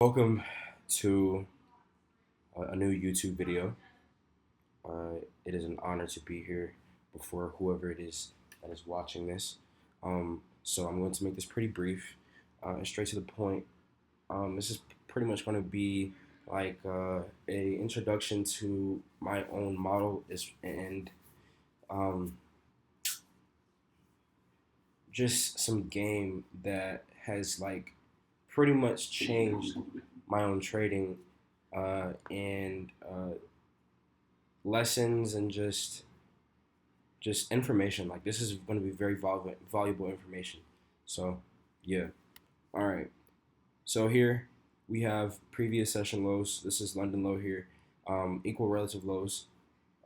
Welcome to a new YouTube video. It is an honor to be here before whoever it is that is watching this. So I'm going to make this pretty brief, straight to the point. This is pretty much going to be like a introduction to my own model and um, just some game that has like pretty much changed my own trading and lessons and just information. Like this is going to be very valuable information. So yeah, all right. So here we have previous session lows. This is London low here. Equal relative lows.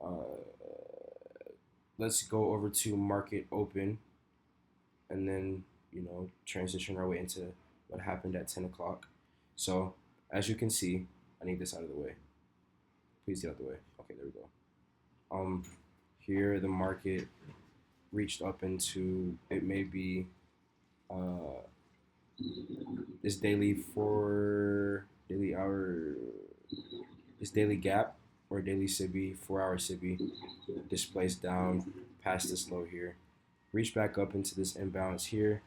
Uh, let's go over to market open and then transition our way into what happened at 10 o'clock. So as you can see, I need this out of the way. Please get out of the way. Okay, there we go. Um, Here the market reached up into it may be uh, this daily hour this daily gap or daily SIBI 4 hour SIBI displaced down past this low here, reached back up into this imbalance here,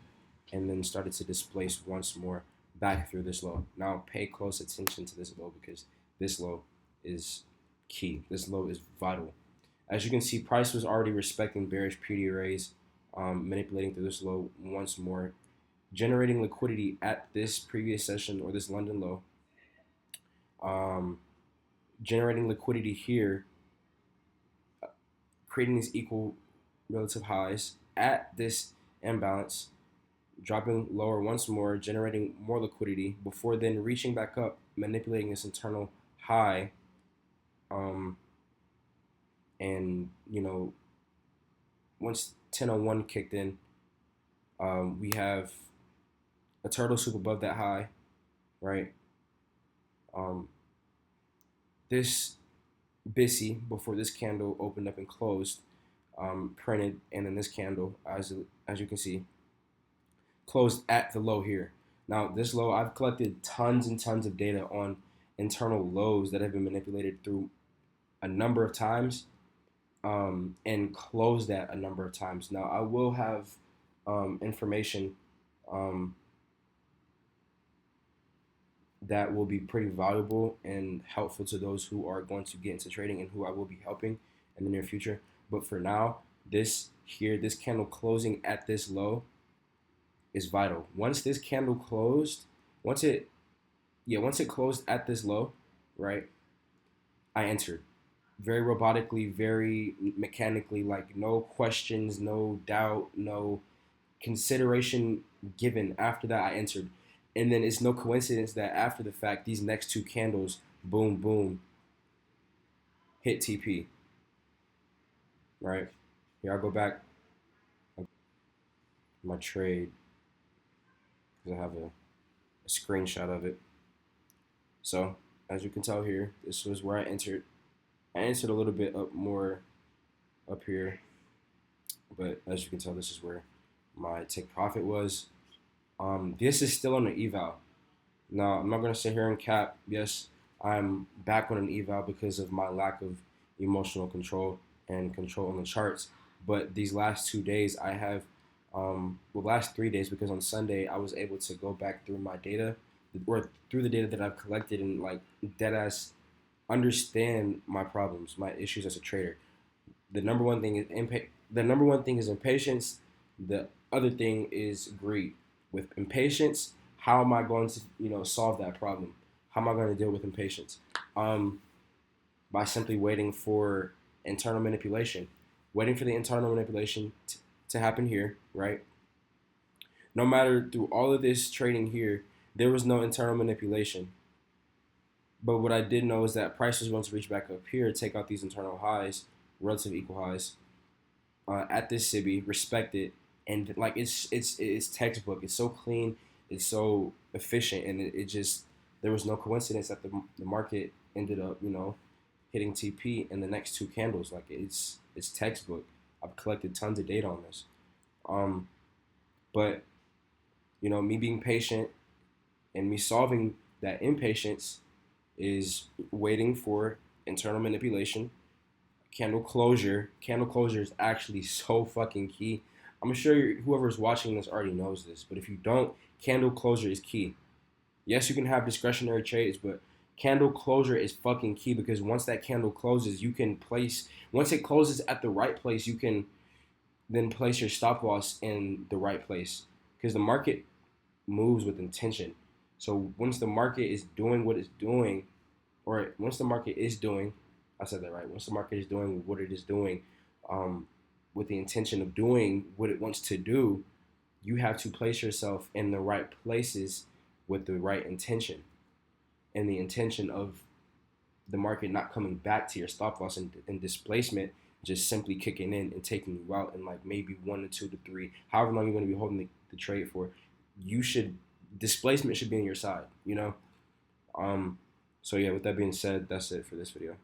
and then started to displace once more back through this low. Now pay close attention to this low because this low is key. This low is vital. As you can see, price was already respecting bearish PD arrays, manipulating through this low once more, generating liquidity at this previous session or this London low, um, generating liquidity here, creating these equal relative highs at this imbalance, dropping lower once more, generating more liquidity before then reaching back up, manipulating this internal high, um, and once 10:01 kicked in, we have a turtle soup above that high, right? Um, this BISI before this candle opened up and closed, printed, and then this candle, as you can see, closed at the low here. Now this low, I've collected tons and tons of data on internal lows that have been manipulated through a number of times, and closed at a number of times. Now I will have information um, that will be pretty valuable and helpful to those who are going to get into trading and who I will be helping in the near future. But for now, this candle closing at this low is vital. Once this candle closed, once it once it closed at this low, right? I entered very robotically, very mechanically, like no questions, no doubt, no consideration given. After that, I entered. And then it's no coincidence that after the fact, these next two candles, boom, boom, hit TP, right? Here, I'll go back my trade because I have a screenshot of it. So, as you can tell here, this was where I entered. I entered a little bit up more up here, but as you can tell, this is where my take profit was. This is still on an eval. Now, I'm not going to sit here and cap. Yes, I'm back on an eval because of my lack of emotional control and control on the charts. But these last 2 days, I have, last 3 days, because on Sunday I was able to go back through my data, or through the data that I've collected, and like deadass understand my problems, my issues as a trader. The number one thing is the number one thing is impatience. The other thing is greed. With impatience, how am I going to solve that problem? How am I going to deal with impatience? Um, by simply waiting for internal manipulation, waiting for the internal manipulation to happen here, right? No matter through all of this trading here, there was no internal manipulation. But what I did know is that price was going to reach back up here, take out these internal highs, relative equal highs, at this SIBI, respect it, and like it's textbook. It's so clean, it's so efficient, and it just there was no coincidence that the market ended up hitting TP in the next two candles. Like it's textbook. I've collected tons of data on this, but me being patient and me solving that impatience is waiting for internal manipulation. Candle closure is actually so fucking key. I'm sure whoever's watching this already knows this, but if you don't, candle closure is key. Yes, you can have discretionary trades, but candle closure is fucking key, because once that candle closes, you can place, once it closes at the right place, you can then place your stop loss in the right place, because the market moves with intention. So once the market is doing what it's doing, or once the market is doing, I said that right. Once the market is doing what it is doing, um, with the intention of doing what it wants to do, you have to place yourself in the right places with the right intention, and the intention of the market not coming back to your stop loss and displacement just simply kicking in and taking you out in like maybe 1 to 2 to 3, however long you're going to be holding the trade for. You should, displacement should be on your side, you know. um so yeah, with that being said, that's it for this video.